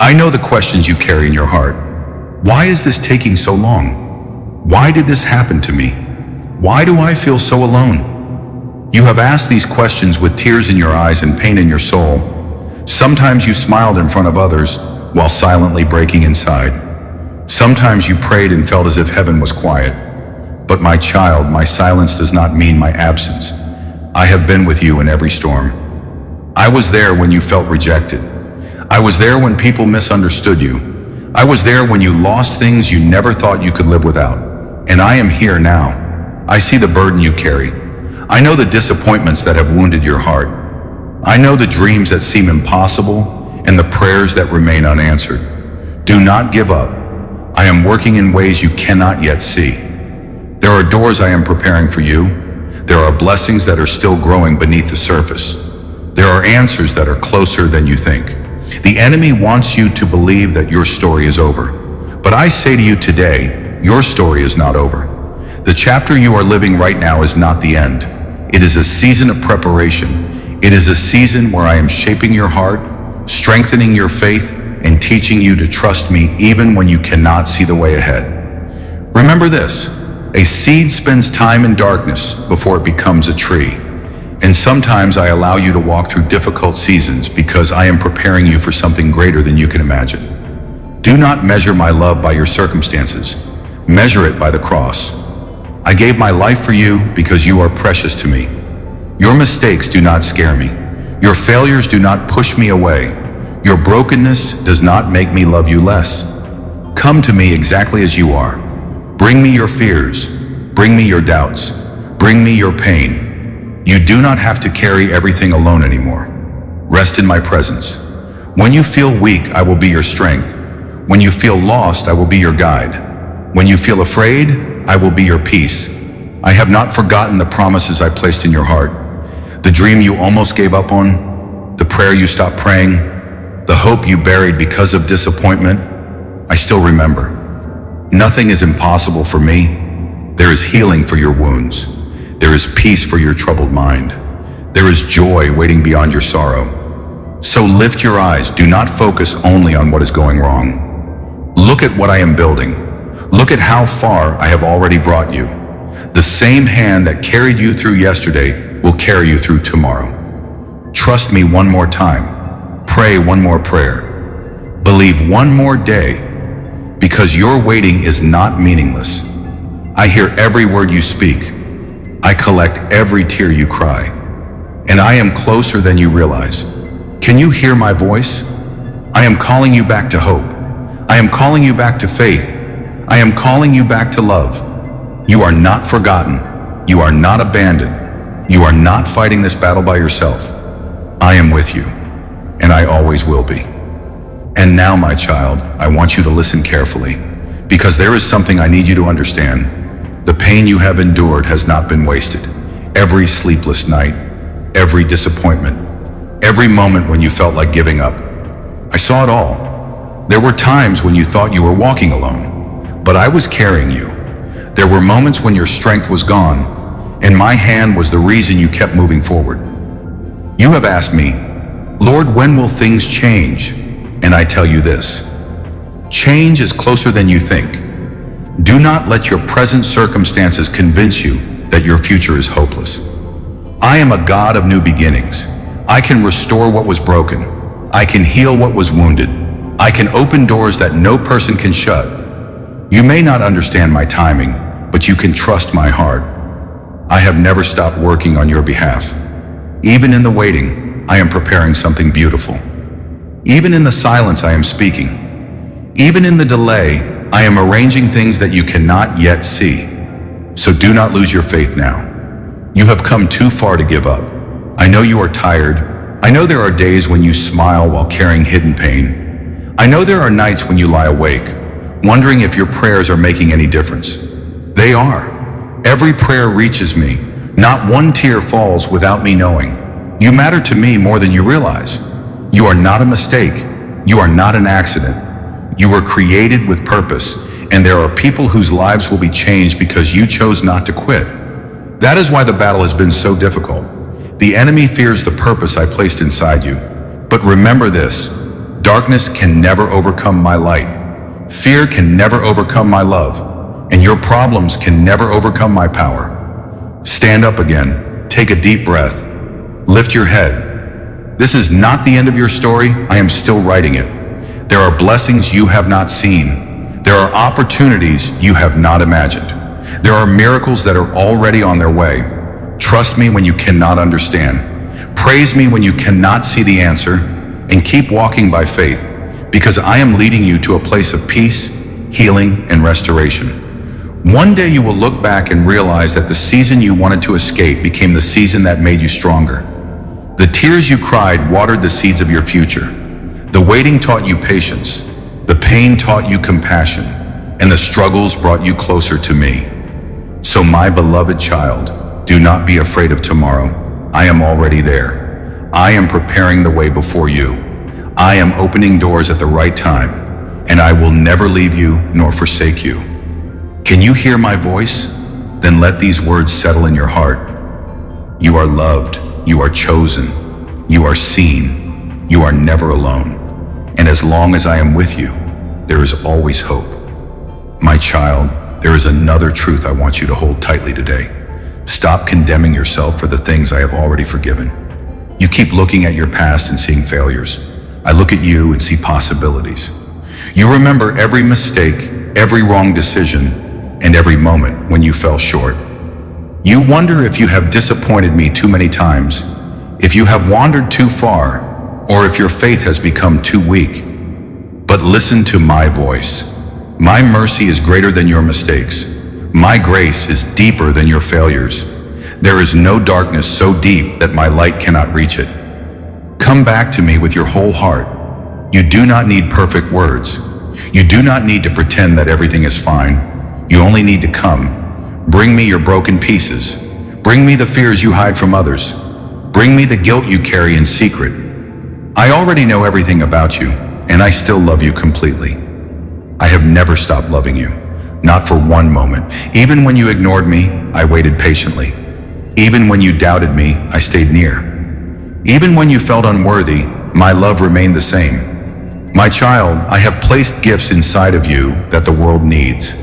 I know the questions you carry in your heart. Why is this taking so long? Why did this happen to me? Why do I feel so alone? You have asked these questions with tears in your eyes and pain in your soul. Sometimes you smiled in front of others while silently breaking inside. Sometimes you prayed and felt as if heaven was quiet. But my child, my silence does not mean my absence. I have been with you in every storm. I was there when you felt rejected. I was there when people misunderstood you. I was there when you lost things you never thought you could live without. And I am here now. I see the burden you carry. I know the disappointments that have wounded your heart. I know the dreams that seem impossible and the prayers that remain unanswered. Do not give up. I am working in ways you cannot yet see. There are doors I am preparing for you. There are blessings that are still growing beneath the surface. There are answers that are closer than you think. The enemy wants you to believe that your story is over. But I say to you today, your story is not over. The chapter you are living right now is not the end. It is a season of preparation. It is a season where I am shaping your heart, strengthening your faith, and teaching you to trust me even when you cannot see the way ahead. Remember this, a seed spends time in darkness before it becomes a tree. And sometimes I allow you to walk through difficult seasons because I am preparing you for something greater than you can imagine. Do not measure my love by your circumstances. Measure it by the cross. I gave my life for you because you are precious to me. Your mistakes do not scare me. Your failures do not push me away. Your brokenness does not make me love you less. Come to me exactly as you are. Bring me your fears. Bring me your doubts. Bring me your pain. You do not have to carry everything alone anymore. Rest in my presence. When you feel weak, I will be your strength. When you feel lost, I will be your guide. When you feel afraid, I will be your peace. I have not forgotten the promises I placed in your heart. The dream you almost gave up on, the prayer you stopped praying, the hope you buried because of disappointment, I still remember. Nothing is impossible for me. There is healing for your wounds. There is peace for your troubled mind. There is joy waiting beyond your sorrow. So lift your eyes. Do not focus only on what is going wrong. Look at what I am building. Look at how far I have already brought you. The same hand that carried you through yesterday will carry you through tomorrow. Trust me one more time. Pray one more prayer. Believe one more day, because your waiting is not meaningless. I hear every word you speak. I collect every tear you cry, and I am closer than you realize. Can you hear my voice? I am calling you back to hope. I am calling you back to faith. I am calling you back to love. You are not forgotten. You are not abandoned. You are not fighting this battle by yourself. I am with you, and I always will be. And now, my child, I want you to listen carefully, because there is something I need you to understand. The pain you have endured has not been wasted. Every sleepless night, every disappointment, every moment when you felt like giving up. I saw it all. There were times when you thought you were walking alone, but I was carrying you. There were moments when your strength was gone, and my hand was the reason you kept moving forward. You have asked me, Lord, when will things change? And I tell you this, change is closer than you think. Do not let your present circumstances convince you that your future is hopeless. I am a God of new beginnings. I can restore what was broken. I can heal what was wounded. I can open doors that no person can shut. You may not understand my timing, but you can trust my heart. I have never stopped working on your behalf. Even in the waiting, I am preparing something beautiful. Even in the silence, I am speaking. Even in the delay, I am arranging things that you cannot yet see. So do not lose your faith now. You have come too far to give up. I know you are tired. I know there are days when you smile while carrying hidden pain. I know there are nights when you lie awake, wondering if your prayers are making any difference. They are. Every prayer reaches me. Not one tear falls without me knowing. You matter to me more than you realize. You are not a mistake. You are not an accident. You were created with purpose, and there are people whose lives will be changed because you chose not to quit. That is why the battle has been so difficult. The enemy fears the purpose I placed inside you. But remember this, Darkness can never overcome my light. Fear can never overcome my love. And your problems can never overcome my power. Stand up again. Take a deep breath. Lift your head. This is not the end of your story. I am still writing it. There are blessings you have not seen. There are opportunities you have not imagined. There are miracles that are already on their way. Trust me when you cannot understand. Praise me when you cannot see the answer. And keep walking by faith, because I am leading you to a place of peace, healing, and restoration. One day you will look back and realize that the season you wanted to escape became the season that made you stronger. The tears you cried watered the seeds of your future. The waiting taught you patience. The pain taught you compassion. And the struggles brought you closer to me. So my beloved child, do not be afraid of tomorrow. I am already there. I am preparing the way before you. I am opening doors at the right time, and I will never leave you nor forsake you. Can you hear my voice? Then let these words settle in your heart. You are loved, you are chosen, you are seen, you are never alone. And as long as I am with you, there is always hope. My child, there is another truth I want you to hold tightly today. Stop condemning yourself for the things I have already forgiven. You keep looking at your past and seeing failures. I look at you and see possibilities. You remember every mistake, every wrong decision, and every moment when you fell short. You wonder if you have disappointed me too many times, if you have wandered too far, or if your faith has become too weak. But listen to my voice. My mercy is greater than your mistakes. My grace is deeper than your failures. There is no darkness so deep that my light cannot reach it. Come back to me with your whole heart. You do not need perfect words. You do not need to pretend that everything is fine. You only need to come. Bring me your broken pieces. Bring me the fears you hide from others. Bring me the guilt you carry in secret. I already know everything about you, and I still love you completely. I have never stopped loving you, not for one moment. Even when you ignored me, I waited patiently. Even when you doubted me, I stayed near. Even when you felt unworthy, my love remained the same. My child, I have placed gifts inside of you that the world needs.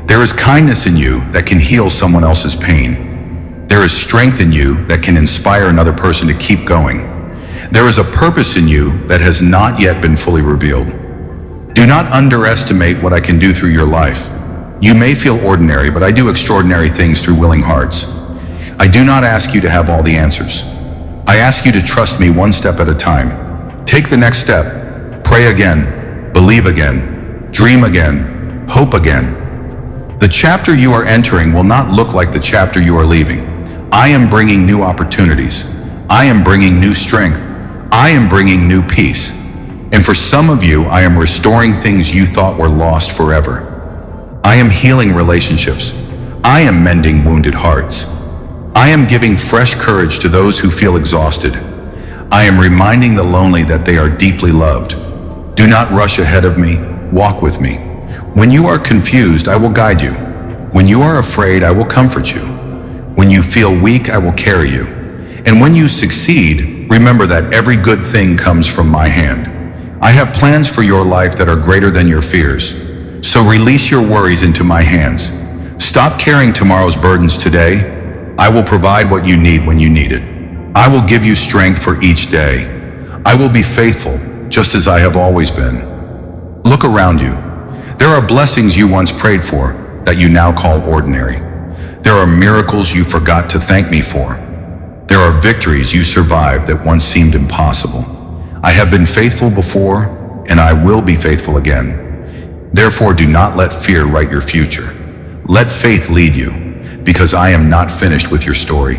There is kindness in you that can heal someone else's pain. There is strength in you that can inspire another person to keep going. There is a purpose in you that has not yet been fully revealed. Do not underestimate what I can do through your life. You may feel ordinary, but I do extraordinary things through willing hearts. I do not ask you to have all the answers. I ask you to trust me one step at a time. Take the next step. Pray again. Believe again. Dream again. Hope again. The chapter you are entering will not look like the chapter you are leaving. I am bringing new opportunities. I am bringing new strength. I am bringing new peace. And for some of you, I am restoring things you thought were lost forever. I am healing relationships. I am mending wounded hearts. I am giving fresh courage to those who feel exhausted. I am reminding the lonely that they are deeply loved. Do not rush ahead of me. Walk with me. When you are confused, I will guide you. When you are afraid, I will comfort you. When you feel weak, I will carry you. And when you succeed, remember that every good thing comes from my hand. I have plans for your life that are greater than your fears. So release your worries into my hands. Stop carrying tomorrow's burdens today. I will provide what you need when you need it. I will give you strength for each day. I will be faithful, just as I have always been. Look around you. There are blessings you once prayed for that you now call ordinary. There are miracles you forgot to thank me for. There are victories you survived that once seemed impossible. I have been faithful before, and I will be faithful again. Therefore, do not let fear write your future. Let faith lead you. Because I am not finished with your story.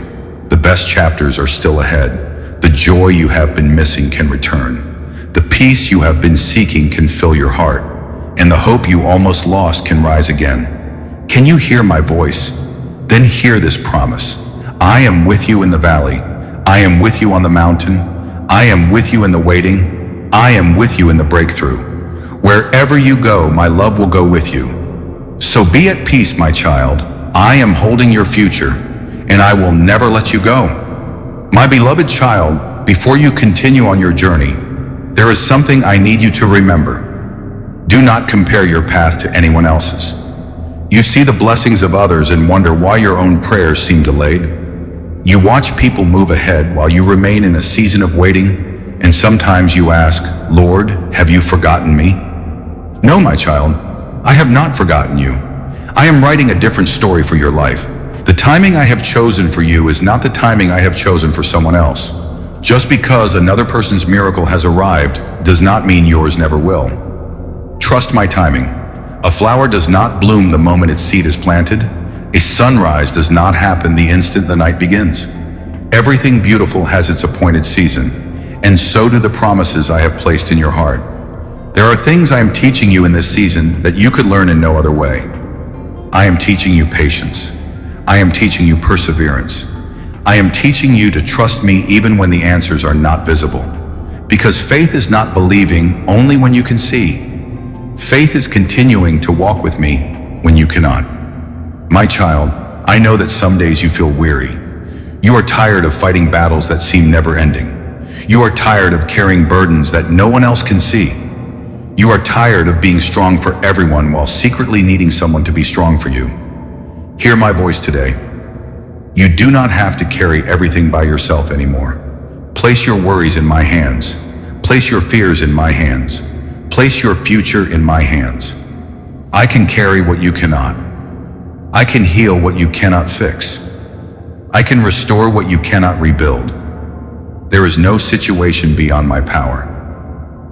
The best chapters are still ahead. The joy you have been missing can return. The peace you have been seeking can fill your heart. And the hope you almost lost can rise again. Can you hear my voice? Then hear this promise. I am with you in the valley. I am with you on the mountain. I am with you in the waiting. I am with you in the breakthrough. Wherever you go, my love will go with you. So be at peace, my child. I am holding your future, and I will never let you go. My beloved child, before you continue on your journey, there is something I need you to remember. Do not compare your path to anyone else's. You see the blessings of others and wonder why your own prayers seem delayed. You watch people move ahead while you remain in a season of waiting, and sometimes you ask, Lord, have you forgotten me? No, my child, I have not forgotten you. I am writing a different story for your life. The timing I have chosen for you is not the timing I have chosen for someone else. Just because another person's miracle has arrived does not mean yours never will. Trust my timing. A flower does not bloom the moment its seed is planted. A sunrise does not happen the instant the night begins. Everything beautiful has its appointed season, and so do the promises I have placed in your heart. There are things I am teaching you in this season that you could learn in no other way. I am teaching you patience. I am teaching you perseverance. I am teaching you to trust me even when the answers are not visible. Because faith is not believing only when you can see. Faith is continuing to walk with me when you cannot. My child, I know that some days you feel weary. You are tired of fighting battles that seem never ending. You are tired of carrying burdens that no one else can see. You are tired of being strong for everyone while secretly needing someone to be strong for you. Hear my voice today. You do not have to carry everything by yourself anymore. Place your worries in my hands. Place your fears in my hands. Place your future in my hands. I can carry what you cannot. I can heal what you cannot fix. I can restore what you cannot rebuild. There is no situation beyond my power.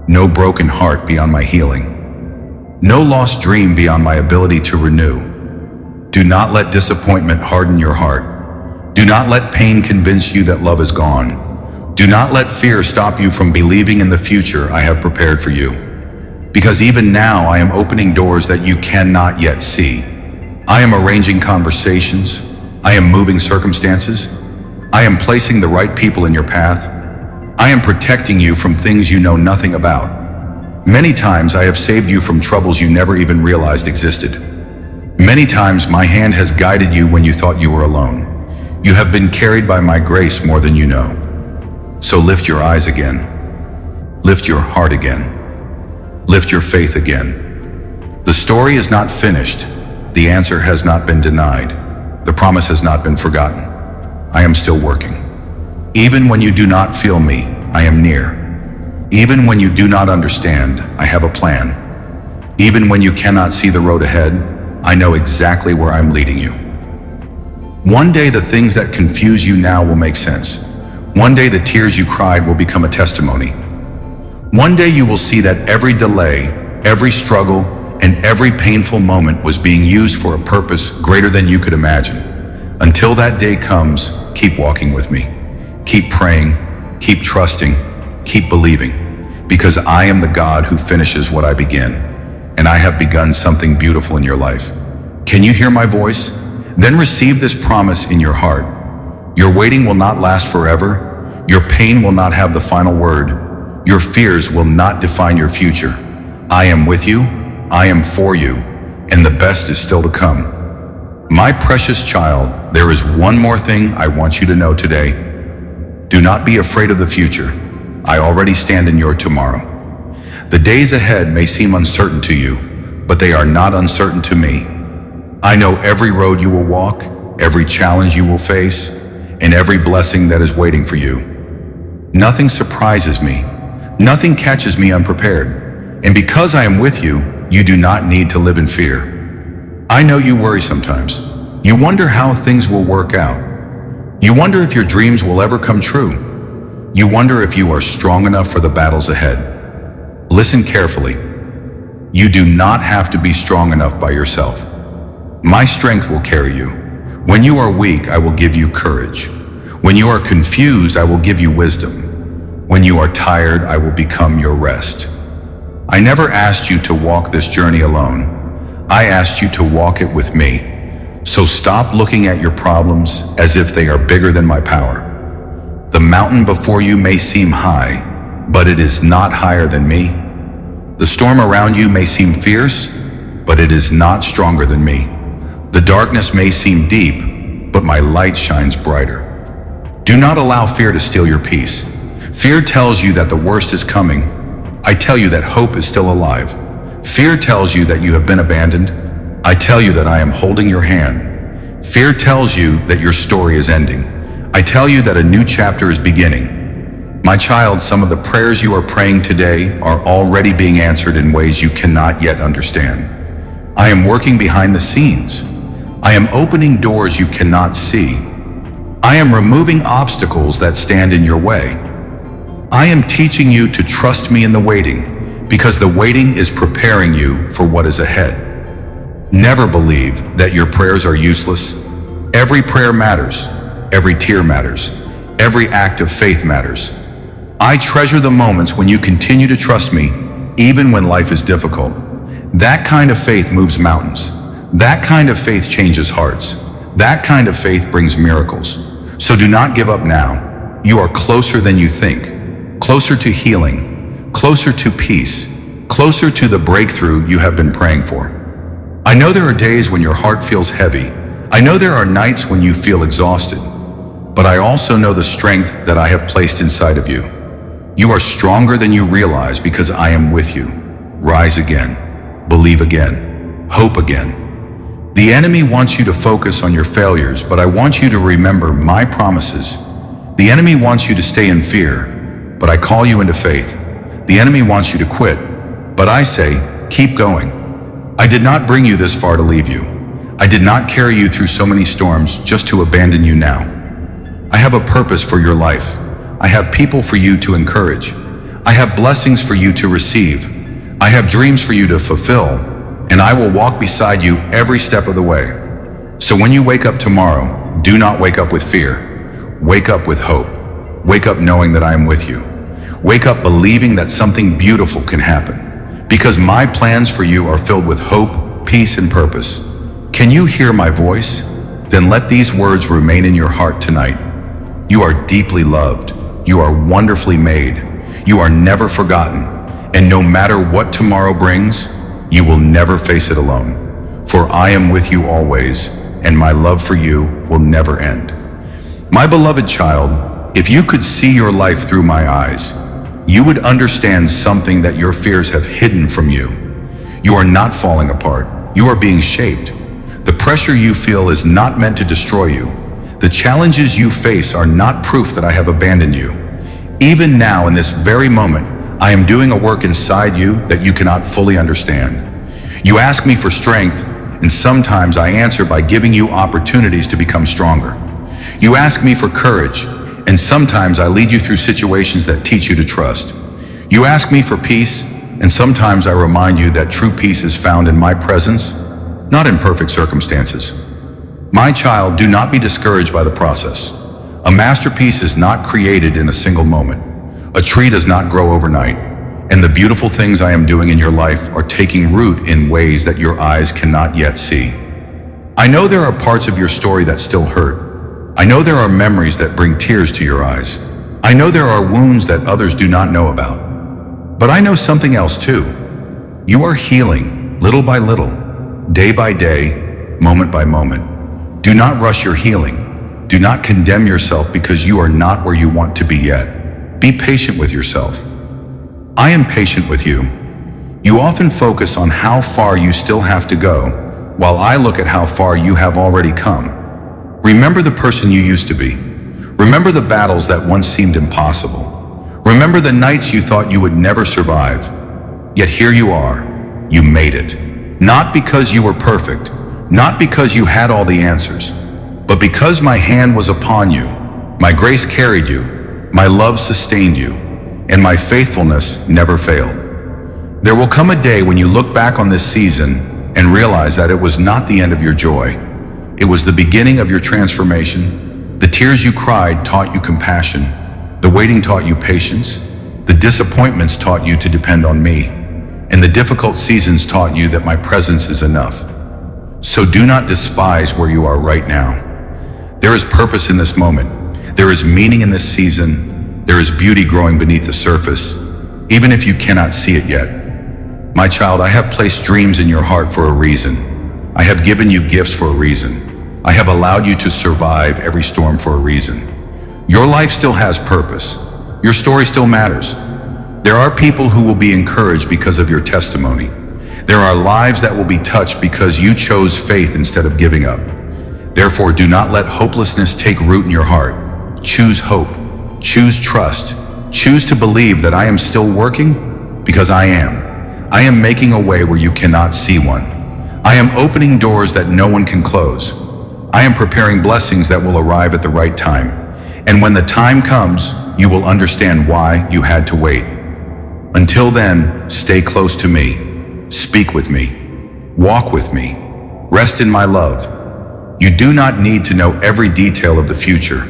No broken heart beyond my healing. No lost dream beyond my ability to renew. Do not let disappointment harden your heart. Do not let pain convince you that love is gone. Do not let fear stop you from believing in the future I have prepared for you. Because even now I am opening doors that you cannot yet see. I am arranging conversations. I am moving circumstances. I am placing the right people in your path. I am protecting you from things you know nothing about. Many times I have saved you from troubles you never even realized existed. Many times my hand has guided you when you thought you were alone. You have been carried by my grace more than you know. So lift your eyes again. Lift your heart again. Lift your faith again. The story is not finished. The answer has not been denied. The promise has not been forgotten. I am still working. Even when you do not feel me, I am near. Even when you do not understand, I have a plan. Even when you cannot see the road ahead, I know exactly where I'm leading you. One day the things that confuse you now will make sense. One day the tears you cried will become a testimony. One day you will see that every delay, every struggle, and every painful moment was being used for a purpose greater than you could imagine. Until that day comes, keep walking with me. Keep praying, keep trusting, keep believing, because I am the God who finishes what I begin, and I have begun something beautiful in your life. Can you hear my voice? Then receive this promise in your heart. Your waiting will not last forever. Your pain will not have the final word. Your fears will not define your future. I am with you, I am for you, and the best is still to come. My precious child, there is one more thing I want you to know today. Do not be afraid of the future. I already stand in your tomorrow. The days ahead may seem uncertain to you, but they are not uncertain to me. I know every road you will walk, every challenge you will face, and every blessing that is waiting for you. Nothing surprises me. Nothing catches me unprepared. And because I am with you, you do not need to live in fear. I know you worry sometimes. You wonder how things will work out. You wonder if your dreams will ever come true. You wonder if you are strong enough for the battles ahead. Listen carefully. You do not have to be strong enough by yourself. My strength will carry you. When you are weak, I will give you courage. When you are confused, I will give you wisdom. When you are tired, I will become your rest. I never asked you to walk this journey alone. I asked you to walk it with me. So stop looking at your problems as if they are bigger than my power. The mountain before you may seem high, but it is not higher than me. The storm around you may seem fierce, but it is not stronger than me. The darkness may seem deep, but my light shines brighter. Do not allow fear to steal your peace. Fear tells you that the worst is coming, I tell you that hope is still alive. Fear tells you that you have been abandoned. I tell you that I am holding your hand. Fear tells you that your story is ending. I tell you that a new chapter is beginning. My child, some of the prayers you are praying today are already being answered in ways you cannot yet understand. I am working behind the scenes. I am opening doors you cannot see. I am removing obstacles that stand in your way. I am teaching you to trust me in the waiting, because the waiting is preparing you for what is ahead. Never believe that your prayers are useless. Every prayer matters. Every tear matters. Every act of faith matters. I treasure the moments when you continue to trust me, even when life is difficult. That kind of faith moves mountains. That kind of faith changes hearts. That kind of faith brings miracles. So do not give up now. You are closer than you think. Closer to healing, closer to peace, closer to the breakthrough you have been praying for. I know there are days when your heart feels heavy. I know there are nights when you feel exhausted. But I also know the strength that I have placed inside of you. You are stronger than you realize because I am with you. Rise again, believe again, hope again. The enemy wants you to focus on your failures, but I want you to remember my promises. The enemy wants you to stay in fear, but I call you into faith. The enemy wants you to quit, but I say, keep going. I did not bring you this far to leave you. I did not carry you through so many storms just to abandon you now. I have a purpose for your life. I have people for you to encourage. I have blessings for you to receive. I have dreams for you to fulfill, and I will walk beside you every step of the way. So when you wake up tomorrow, do not wake up with fear. Wake up with hope. Wake up knowing that I am with you. Wake up believing that something beautiful can happen, because my plans for you are filled with hope, peace, and purpose. Can you hear my voice? Then let these words remain in your heart tonight. You are deeply loved. You are wonderfully made. You are never forgotten. And no matter what tomorrow brings, you will never face it alone. For I am with you always, and my love for you will never end. My beloved child, if you could see your life through my eyes, you would understand something that your fears have hidden from you. You are not falling apart. You are being shaped. The pressure you feel is not meant to destroy you. The challenges you face are not proof that I have abandoned you. Even now, in this very moment, I am doing a work inside you that you cannot fully understand. You ask me for strength, and sometimes I answer by giving you opportunities to become stronger. You ask me for courage, and sometimes I lead you through situations that teach you to trust. You ask me for peace, and sometimes I remind you that true peace is found in my presence, not in perfect circumstances. My child, do not be discouraged by the process. A masterpiece is not created in a single moment. A tree does not grow overnight, and the beautiful things I am doing in your life are taking root in ways that your eyes cannot yet see. I know there are parts of your story that still hurt. I know there are memories that bring tears to your eyes. I know there are wounds that others do not know about. But I know something else too. You are healing, little by little, day by day, moment by moment. Do not rush your healing. Do not condemn yourself because you are not where you want to be yet. Be patient with yourself. I am patient with you. You often focus on how far you still have to go, while I look at how far you have already come. Remember the person you used to be. Remember the battles that once seemed impossible. Remember the nights you thought you would never survive. Yet here you are. You made it. Not because you were perfect, not because you had all the answers, but because my hand was upon you, my grace carried you, my love sustained you, and my faithfulness never failed. There will come a day when you look back on this season and realize that it was not the end of your joy. It was the beginning of your transformation. The tears you cried taught you compassion. The waiting taught you patience. The disappointments taught you to depend on me. And the difficult seasons taught you that my presence is enough. So do not despise where you are right now. There is purpose in this moment. There is meaning in this season. There is beauty growing beneath the surface, even if you cannot see it yet. My child, I have placed dreams in your heart for a reason. I have given you gifts for a reason. I have allowed you to survive every storm for a reason. Your life still has purpose. Your story still matters. There are people who will be encouraged because of your testimony. There are lives that will be touched because you chose faith instead of giving up. Therefore, do not let hopelessness take root in your heart. Choose hope. Choose trust. Choose to believe that I am still working, because I am. I am making a way where you cannot see one. I am opening doors that no one can close. I am preparing blessings that will arrive at the right time. And when the time comes, you will understand why you had to wait. Until then, stay close to me. Speak with me. Walk with me. Rest in my love. You do not need to know every detail of the future.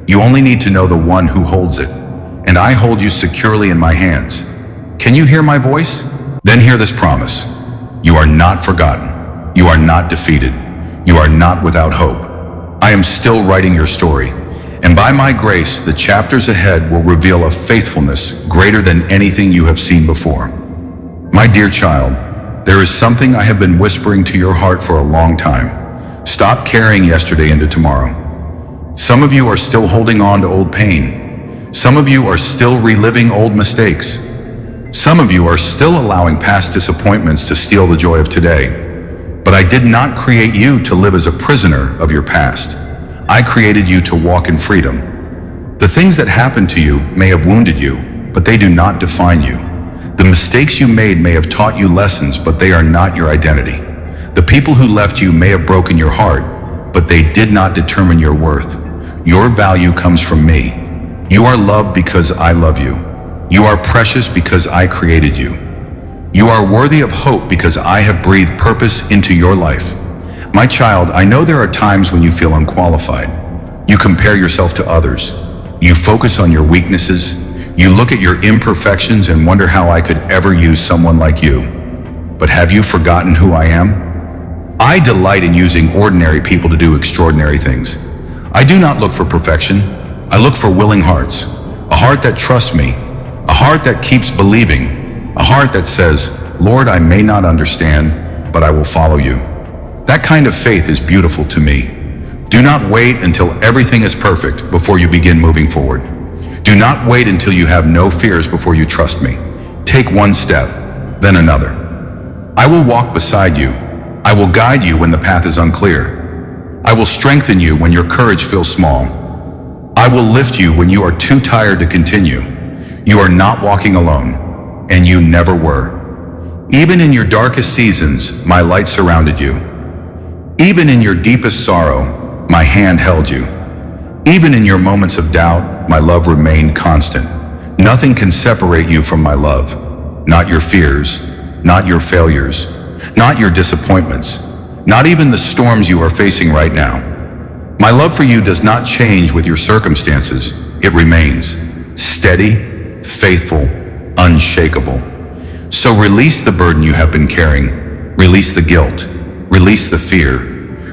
You only need to know the one who holds it. And I hold you securely in my hands. Can you hear my voice? Then hear this promise. You are not forgotten. You are not defeated. You are not without hope. I am still writing your story. And by my grace, the chapters ahead will reveal a faithfulness greater than anything you have seen before. My dear child, there is something I have been whispering to your heart for a long time. Stop carrying yesterday into tomorrow. Some of you are still holding on to old pain. Some of you are still reliving old mistakes. Some of you are still allowing past disappointments to steal the joy of today. But I did not create you to live as a prisoner of your past. I created you to walk in freedom. The things that happened to you may have wounded you, but they do not define you. The mistakes you made may have taught you lessons, but they are not your identity. The people who left you may have broken your heart, but they did not determine your worth. Your value comes from me. You are loved because I love you. You are precious because I created you. You are worthy of hope because I have breathed purpose into your life. My child, I know there are times when you feel unqualified. You compare yourself to others. You focus on your weaknesses. You look at your imperfections and wonder how I could ever use someone like you. But have you forgotten who I am? I delight in using ordinary people to do extraordinary things. I do not look for perfection. I look for willing hearts. A heart that trusts me. A heart that keeps believing. A heart that says, Lord, I may not understand, but I will follow you. That kind of faith is beautiful to me. Do not wait until everything is perfect before you begin moving forward. Do not wait until you have no fears before you trust me. Take one step, then another. I will walk beside you. I will guide you when the path is unclear. I will strengthen you when your courage feels small. I will lift you when you are too tired to continue. You are not walking alone, and you never were. Even in your darkest seasons, my light surrounded you. Even in your deepest sorrow, my hand held you. Even in your moments of doubt, my love remained constant. Nothing can separate you from my love. Not your fears, not your failures, not your disappointments, not even the storms you are facing right now. My love for you does not change with your circumstances. It remains steady, faithful, unshakable. So release the burden you have been carrying. Release the guilt. Release the fear.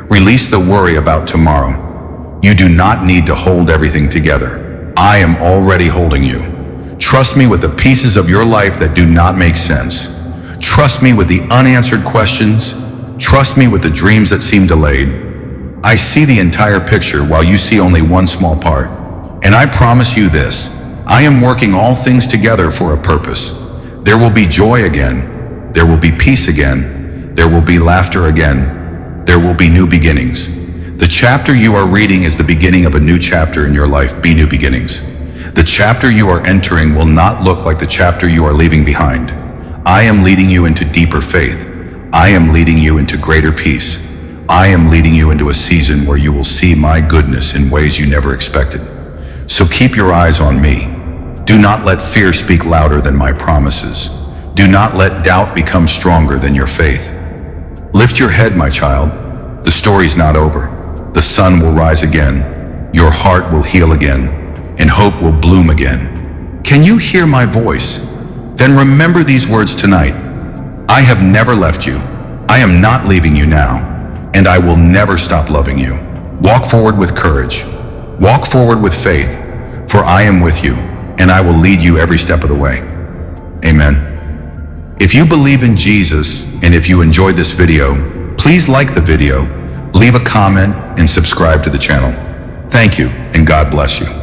Release the worry about tomorrow. You do not need to hold everything together. I am already holding you. Trust me with the pieces of your life that do not make sense. Trust me with the unanswered questions. Trust me with the dreams that seem delayed. I see the entire picture while you see only one small part. And I promise you this, I am working all things together for a purpose. There will be joy again. There will be peace again. There will be laughter again. There will be new beginnings. The chapter you are reading is the beginning of a new chapter in your life. Be new beginnings. The chapter you are entering will not look like the chapter you are leaving behind. I am leading you into deeper faith. I am leading you into greater peace. I am leading you into a season where you will see my goodness in ways you never expected. So keep your eyes on me. Do not let fear speak louder than my promises. Do not let doubt become stronger than your faith. Lift your head, my child. The story's not over. The sun will rise again. Your heart will heal again. And hope will bloom again. Can you hear my voice? Then remember these words tonight. I have never left you. I am not leaving you now. And I will never stop loving you. Walk forward with courage. Walk forward with faith. For I am with you, and I will lead you every step of the way. Amen. If you believe in Jesus, and if you enjoyed this video, please like the video, leave a comment, and subscribe to the channel. Thank you, and God bless you.